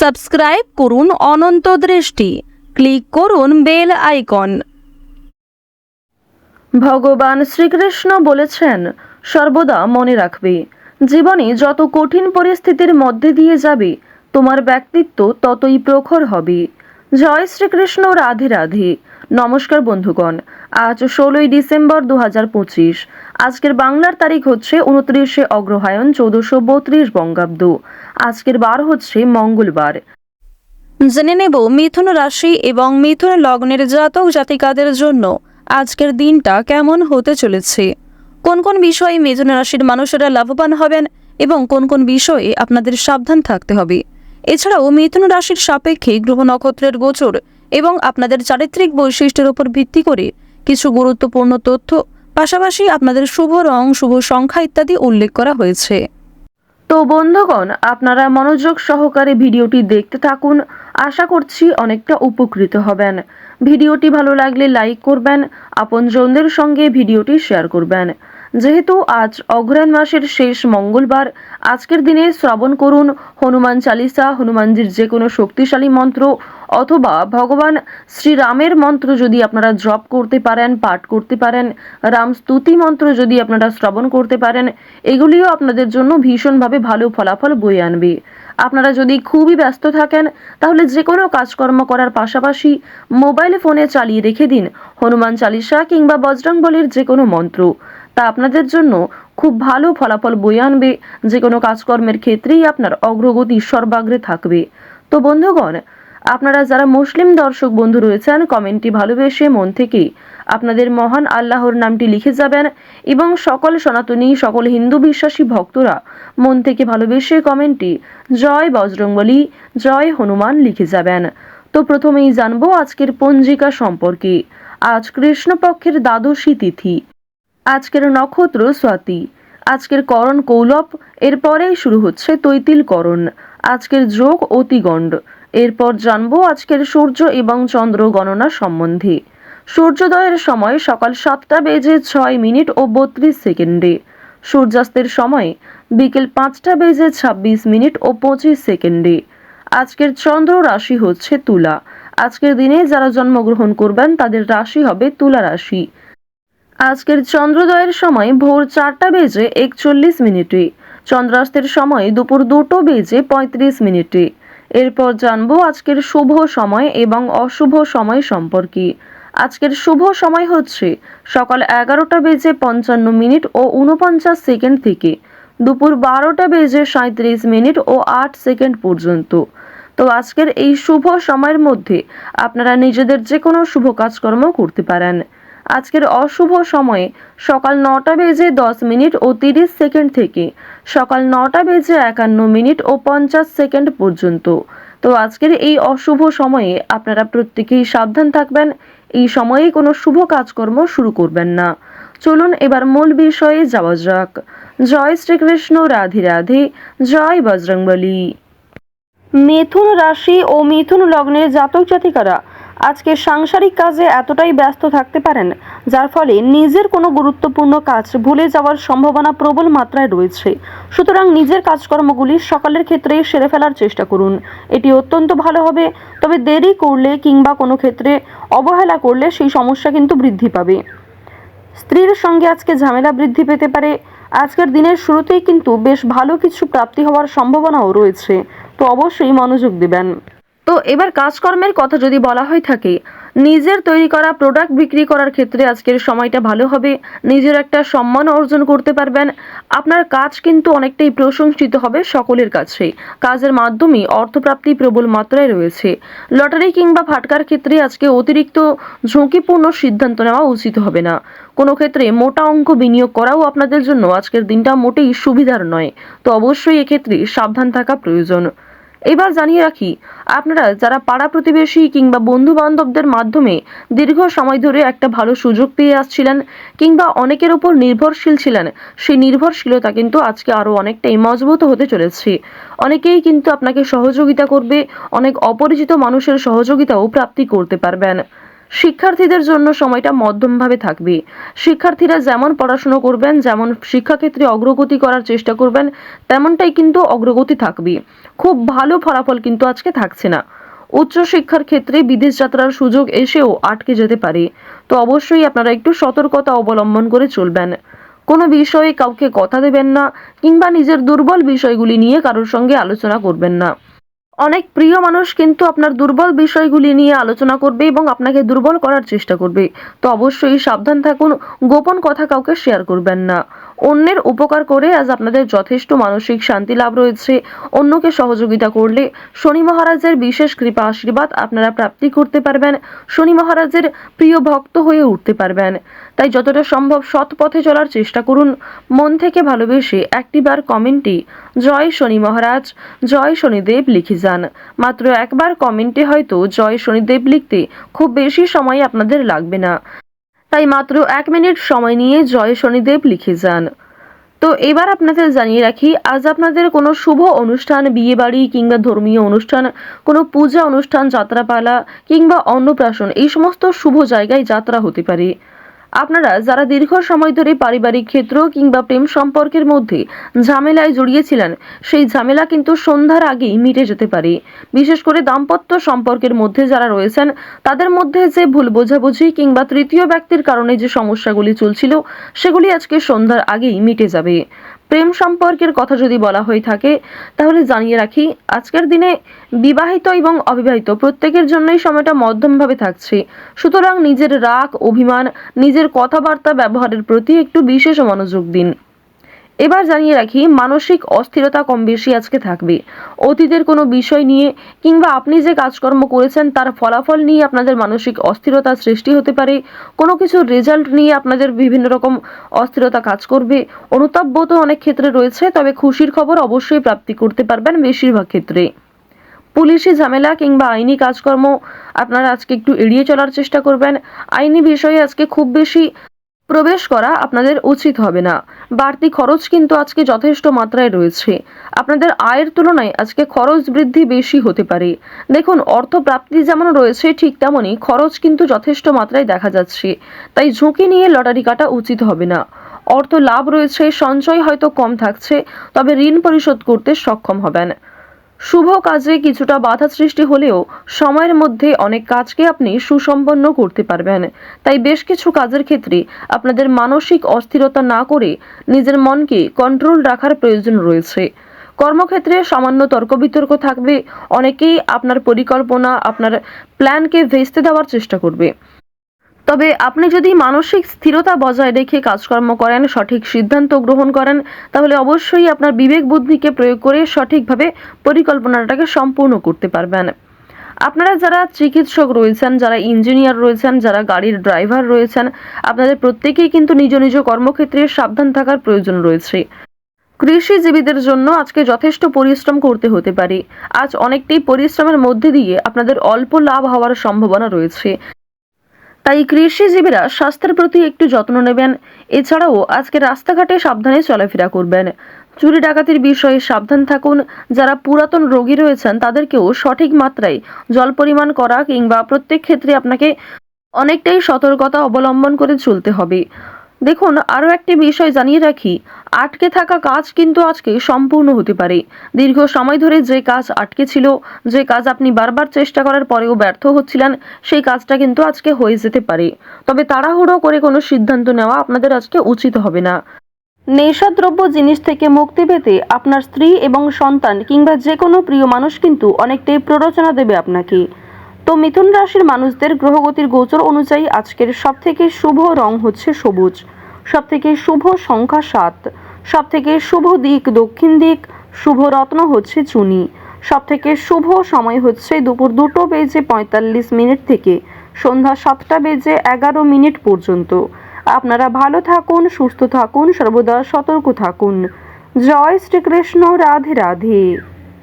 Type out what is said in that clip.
Subscribe করুন অনন্ত দৃষ্টি, click করুন বেল আইকন। ভগবান শ্রীকৃষ্ণ বলেছেন, সর্বদা মনে রাখবে, জীবনে যত কঠিন পরিস্থিতির মধ্যে দিয়ে যাবে তোমার ব্যক্তিত্ব ততই প্রখর হবে। জয় শ্রীকৃষ্ণ, রাধে রাধে। নমস্কার বন্ধুগণ, আজ 16ই ডিসেম্বর 2025। আজকের বাংলার তারিখ হচ্ছে 29শে অগ্রহায়ণ 1432 বঙ্গাব্দ। আজকের বার হচ্ছে মঙ্গলবার। জেনে নেব মিথুন রাশি এবং মিথুন লগ্নের জাতক জাতিকাদের জন্য আজকের দিনটা কেমন হতে চলেছে, কোন কোন বিষয়ে মিথুন রাশির মানুষেরা লাভবান হবেন এবং কোন কোন বিষয়ে আপনাদের সাবধান থাকতে হবে। এছাড়াও মিথুন রাশির সাপেক্ষে গ্রহ নক্ষত্রের গোচর এবং আপনাদের চারিত্রিক বৈশিষ্ট্যের উপর ভিত্তি করে কিছু গুরুত্বপূর্ণ তথ্য, পাশাপাশি আপনাদের শুভ রং, শুভ সংখ্যা ইত্যাদি উল্লেখ করা হয়েছে। তো বন্ধুগণ, আপনারা মনোযোগ সহকারে ভিডিওটি দেখতে থাকুন। আশা করছি অনেকটা উপকৃত হবেন। ভিডিওটি ভালো লাগলে লাইক করবেন, আপনজনদের সঙ্গে ভিডিওটি শেয়ার করবেন। যেহেতু আজ অগ্রহায়ণ মাসের শেষ মঙ্গলবার, আজকের দিনে শ্রবণ করুন হনুমান চালিসা, হনুমানজির যে কোনো শক্তিশালী মন্ত্র অথবা ভগবান শ্রীরামের মন্ত্র যদি আপনারা জপ করতে পারেন, পাঠ করতে পারেন, রাম স্তুতি মন্ত্র যদি আপনারা শ্রবণ করতে পারেন, এগুলিও আপনাদের জন্য ভীষণভাবে ভালো ফলাফল বয়ে আনবে। আপনারা যদি খুবই ব্যস্ত থাকেন তাহলে যে কোনো কাজকর্ম করার পাশাপাশি মোবাইল ফোনে চালিয়ে রেখে দিন হনুমান চালিসা কিংবা বজরংবলীর যে কোনো মন্ত্র। তা আপনাদের জন্য খুব ভালো ফলাফল বয়ে আনবে। যে কোনো কাজকর্মের ক্ষেত্রেই আপনার অগ্রগতি সর্বাগ্রে থাকবে। তো বন্ধুগণ, আপনারা যারা মুসলিম দর্শক বন্ধু রয়েছেন, কমেন্টটি ভালোবেসে মন থেকে আপনাদের মহান আল্লাহর নামটি লিখে যাবেন এবং সকল সনাতনী, সকল হিন্দু বিশ্বাসী ভক্তরা মন থেকে ভালোবেসে কমেন্টটি জয় বজরংবলী, জয় হনুমান লিখে যাবেন। তো প্রথমেই জানবো আজকের পঞ্জিকা সম্পর্কে। আজ কৃষ্ণপক্ষের দ্বাদশী তিথি, আজকের নক্ষত্র স্বাতি, আজকের করণ কৌলব, এরপরেই শুরু হচ্ছে তৈতিল করণ, আজকের যোগ অতিগণ্ড। এরপর জানবো আজকের সূর্য এবং চন্দ্র গণনা সম্বন্ধে। সূর্যোদয়ের সময় সকাল 7:06 ও 32 সেকেন্ডে, সূর্যাস্তের সময় বিকেল 5:26 ও 25 সেকেন্ডে। আজকের চন্দ্র রাশি হচ্ছে তুলা। আজকের দিনে যারা জন্মগ্রহণ করবেন তাদের রাশি হবে তুলা রাশি। আজকের চন্দ্রোদয়ের সময় ভোর 4:41, চন্দ্রাস্তের সময় দুপুর 2:35। এরপর জানবো আজকের শুভ সময় এবং অশুভ সময় সম্পর্কে। আজকের শুভ সময় হচ্ছে সকাল 11:55 ও 49 সেকেন্ড থেকে দুপুর 12:37 ও 8 সেকেন্ড পর্যন্ত। তো আজকের এই শুভ সময়ের মধ্যে আপনারা নিজেদের যে কোনো শুভ কাজকর্ম করতে পারেন। আজকের অশুভ সময়ে সকাল 9:10 ও 30 সেকেন্ড থেকে সকাল 9:51 ও 50 সেকেন্ড পর্যন্ত। তো আজকের এই অশুভ সময়ে আপনারা প্রত্যেকেই সাবধান থাকবেন। এই সময়ে কোনো শুভ কাজকর্ম শুরু করবেন না। চলুন এবার মূল বিষয়ে যাওয়া যাক। জয় শ্রীকৃষ্ণ, রাধে রাধে, জয় বজরংবলী। মিথুন রাশি ও মিথুন লগ্নের জাতক জাতিকারা আজকে সাংসারিক কাজে এতটাই ব্যস্ত থাকতে পারেন যার ফলে নিজের কোনো গুরুত্বপূর্ণ কাজ ভুলে যাওয়ার সম্ভাবনা প্রবল মাত্রায় রয়েছে। সুতরাং নিজের কাজকর্মগুলি সকালের ক্ষেত্রে সেরে ফেলার চেষ্টা করুন, এটি অত্যন্ত ভালো হবে। তবে দেরি করলে কিংবা কোনো ক্ষেত্রে অবহেলা করলে সেই সমস্যা কিন্তু বৃদ্ধি পাবে। স্ত্রীর সঙ্গে আজকে ঝামেলা বৃদ্ধি পেতে পারে। আজকের দিনের শুরুতেই কিন্তু বেশ ভালো কিছু প্রাপ্তি হওয়ার সম্ভাবনাও রয়েছে, তো অবশ্যই মনোযোগ দিবেন। তো এবার কাজকর্মের কথা যদি বলা হয়ে থাকে, নিজের তৈরি করা প্রোডাক্ট বিক্রি করার ক্ষেত্রে আজকের সময়টা ভালো হবে। নিজের একটা সম্মান অর্জন করতে পারবেন। আপনার কাজ কিন্তু অনেকটাই প্রশংসিত হবে সকলের কাছে। কাজের মাধ্যমে অর্থপ্রাপ্তি প্রবল মাত্রায় রয়েছে। লটারি কিংবা ফাটকার ক্ষেত্রে আজকে অতিরিক্ত ঝুঁকিপূর্ণ সিদ্ধান্ত নেওয়া উচিত হবে না। কোনো ক্ষেত্রে মোটা অঙ্ক বিনিয়োগ করাও আপনাদের জন্য আজকের দিনটা মোটেই সুবিধার নয়। তো অবশ্যই এক্ষেত্রে সাবধান থাকা প্রয়োজন। এবার জানিয়ে রাখি, আপনারা যারা পাড়া প্রতিবেশী কিংবা বন্ধু বান্ধবদের মাধ্যমে দীর্ঘ সময় ধরে একটা ভালো সুযোগ পেয়ে আসছিলেন কিংবা অনেকের উপর নির্ভরশীল ছিলেন, সেই নির্ভরশীলতা কিন্তু আজকে আরো অনেকটাই মজবুত হতে চলেছে। অনেকেই কিন্তু আপনাকে সহযোগিতা করবে, অনেক অপরিচিত মানুষের সহযোগিতাও প্রাপ্তি করতে পারবেন। শিক্ষার্থীদের জন্য সময়টা মধ্যমভাবে থাকবে। শিক্ষার্থীরা যেমন পড়াশোনা করবেন, যেমন শিক্ষাক্ষেত্রে অগ্রগতি করার চেষ্টা করবেন, তেমনটাই কিন্তু অগ্রগতি থাকবে। খুব ভালো ফলাফল কিন্তু আজকে থাকছে না। উচ্চশিক্ষার ক্ষেত্রে বিদেশ যাত্রার সুযোগ এসেও আটকে যেতে পারে। তো অবশ্যই আপনারা একটু সতর্কতা অবলম্বন করে চলবেন। কোনো বিষয়ে কাউকে কথা দেবেন না, কিংবা নিজের দুর্বল বিষয়গুলি নিয়ে কারোর সঙ্গে আলোচনা করবেন না। অনেক প্রিয় মানুষ কিন্তু আপনার দুর্বল বিষয়গুলি নিয়ে আলোচনা করবে এবং আপনাকে দুর্বল করার চেষ্টা করবে। তো অবশ্যই সাবধান থাকুন, গোপন কথা কাউকে শেয়ার করবেন না। অন্যের উপকার করে আজ আপনাদের যথেষ্ট মানসিক শান্তি লাভ রয়েছে। অন্যকে সহযোগিতা করলে শনি মহারাজের বিশেষ কৃপা আশীর্বাদ আপনারা প্রাপ্তি করতে পারবেন। শনি মহারাজের প্রিয় ভক্ত হয়ে উঠতে পারবেন। তাই যতটা সম্ভব সৎ পথে চলার চেষ্টা করুন। মন থেকে ভালোবেসে একটিবার কমেন্টে জয় শনি মহারাজ, জয় শনিদেব লিখে যান। মাত্র একবার কমেন্টে হয়তো জয় শনিদেব লিখতে খুব বেশি সময় আপনাদের লাগবে না। তাই মাত্র 1 মিনিট সময় নিয়ে জয় শনিদেব লিখে যান। তো এবার আপনাদের জানিয়ে রাখি, আজ আপনাদের কোনো শুভ অনুষ্ঠান, বিয়ে বাড়ি কিংবা ধর্মীয় অনুষ্ঠান, কোনো পূজা অনুষ্ঠান, যাত্রাপালা কিংবা অন্নপ্রাশন, এই সমস্ত শুভ জায়গায় যাত্রা হতে পারে। আপনারা যারা দীর্ঘ সময় ধরে পারিবারিক ক্ষেত্র কিংবা প্রেম সম্পর্কের মধ্যে ঝামেলায় জড়িয়েছিলেন, সেই ঝামেলা কিন্তু সন্ধ্যার আগেই মিটে যেতে পারে। বিশেষ করে দাম্পত্য সম্পর্কের মধ্যে যারা রয়েছেন, তাদের মধ্যে যে ভুল বোঝাবুঝি কিংবা তৃতীয় ব্যক্তির কারণে যে সমস্যাগুলি চলছিল, সেগুলি আজকে সন্ধ্যার আগেই মিটে যাবে। প্রেম সম্পর্কের কথা যদি বলা হয়ে থাকে, তাহলে জানিয়ে রাখি, আজকের দিনে বিবাহিত এবং অবিবাহিত প্রত্যেকের জন্যই সময়টা মধ্যমভাবে থাকছে। সুতরাং নিজের রাগ, অভিমান, নিজের কথাবার্তা ব্যবহারের প্রতি একটু বিশেষ মনোযোগ দিন। এবার জানিয়ে রাখি, মানসিক অস্থিরতা কম বেশি আজকে থাকবে। অতীতের কোনো বিষয় নিয়ে কিংবা আপনি যে কাজকর্ম করেছেন তার ফলাফল নিয়ে আপনাদের মানসিক অস্থিরতা সৃষ্টি হতে পারে। কোনো কিছুর রেজাল্ট নিয়ে আপনাদের বিভিন্ন রকম অস্থিরতা কাজ করবে। অনুতাপ বোধ অনেক ক্ষেত্রে রয়েছে, তবে খুশির খবর অবশ্যই প্রাপ্তি করতে পারবেন বেশিরভাগ ক্ষেত্রে। পুলিশি ঝামেলা কিংবা আইনি কাজকর্ম আপনারা আজকে একটু এড়িয়ে চলার চেষ্টা করবেন। আইনি বিষয়ে আজকে খুব বেশি প্রবেশ করা আপনাদের উচিত হবে না। বাড়তি খরচ কিন্তু আজকে যথেষ্ট মাত্রায় রয়েছে। আপনাদের আয়ের তুলনায় আজকে খরচ বৃদ্ধি বেশি হতে পারে। দেখুন, অর্থ প্রাপ্তি যেমন রয়েছে, ঠিক তেমনই খরচ কিন্তু যথেষ্ট মাত্রায় দেখা যাচ্ছে। তাই ঝুঁকি নিয়ে লটারি কাটা উচিত হবে না। অর্থ লাভ রয়েছে, সঞ্চয় হয়তো কম থাকছে, তবে ঋণ পরিশোধ করতে সক্ষম হবেন। শুভ কাজে কিছুটা বাধা সৃষ্টি হলেও সময়ের মধ্যে অনেক কাজকে আপনি সুসম্পন্ন করতে পারবেন। তাই বেশ কিছু কাজের ক্ষেত্রে আপনাদের মানসিক অস্থিরতা না করে নিজের মনকে কন্ট্রোল রাখার প্রয়োজন রয়েছে। কর্মক্ষেত্রে সামান্য তর্ক বিতর্ক থাকবে। অনেকেই আপনার পরিকল্পনা, আপনার প্ল্যানকে ভেস্তে দেওয়ার চেষ্টা করবে। তবে আপনি যদি মানসিক স্থিরতা বজায় রেখে কাজকর্ম করেন, সঠিক সিদ্ধান্ত গ্রহণ করেন, তাহলে অবশ্যই আপনার বিবেক বুদ্ধিকে প্রয়োগ করে সঠিকভাবে পরিকল্পনাটাকে সম্পূর্ণ করতে পারবেন। আপনারা যারা চিকিৎসক রয়েছেন, যারা ইঞ্জিনিয়ার রয়েছেন, যারা গাড়ির ড্রাইভার রয়েছেন, আপনাদের প্রত্যেকেই কিন্তু নিজ নিজ কর্মক্ষেত্রে সাবধান থাকার প্রয়োজন রয়েছে। কৃষিজীবীদের জন্য আজকে যথেষ্ট পরিশ্রম করতে হতে পারে। আজ অনেকটাই পরিশ্রমের মধ্যে দিয়ে আপনাদের অল্প লাভ হওয়ার সম্ভাবনা রয়েছে। তাই কৃষিজীবীরা স্বাস্থ্যের প্রতি একটু যত্ন নেবেন। এছাড়াও আজকে রাস্তাঘাটে সাবধানে চলাফেরা করবেন। চুরি ডাকাতির বিষয়ে সাবধান থাকুন। যারা পুরাতন রোগী রয়েছেন তাদেরকেও সঠিক মাত্রায় জল পরিমাণ করা কিংবা প্রত্যেক ক্ষেত্রে আপনাকে অনেকটাই সতর্কতা অবলম্বন করে চলতে হবে। দেখুন, আরও একটি বিষয় জানিয়ে রাখি, আটকে থাকা কাজ কিন্তু আজকে সম্পূর্ণ হতে পারে। দীর্ঘ সময় ধরে যে কাজ আটকে ছিল, যে কাজ আপনি বারবার চেষ্টা করার পরেও ব্যর্থ হচ্ছিলেন, সেই কাজটা কিন্তু আজকে হয়ে যেতে পারে। তবে তাড়াহুড়ো করে কোনো সিদ্ধান্ত নেওয়া আপনাদের আজকে উচিত হবে না। নেশাদ্রব্য জিনিস থেকে মুক্তি পেতে আপনার স্ত্রী এবং সন্তান কিংবা যে কোনো প্রিয় মানুষ কিন্তু অনেকটাই প্ররোচনা দেবে আপনাকে। তো মিথুন রাশির মানুষদের গ্রহগতির গোচর অনুযায়ী আজকের সবথেকে শুভ রং হচ্ছে সবুজ, সবথেকে শুভ সংখ্যা 7, সবথেকে শুভ দিক দক্ষিণ দিক, শুভ রত্ন হচ্ছে চুনি, সবথেকে শুভ সময় হচ্ছে দুপুর 2:45 থেকে সন্ধ্যা 7:11 পর্যন্ত। আপনারা ভালো থাকুন, সুস্থ থাকুন, সর্বদা সতর্ক থাকুন। জয় শ্রীকৃষ্ণ। রাধে রাধে।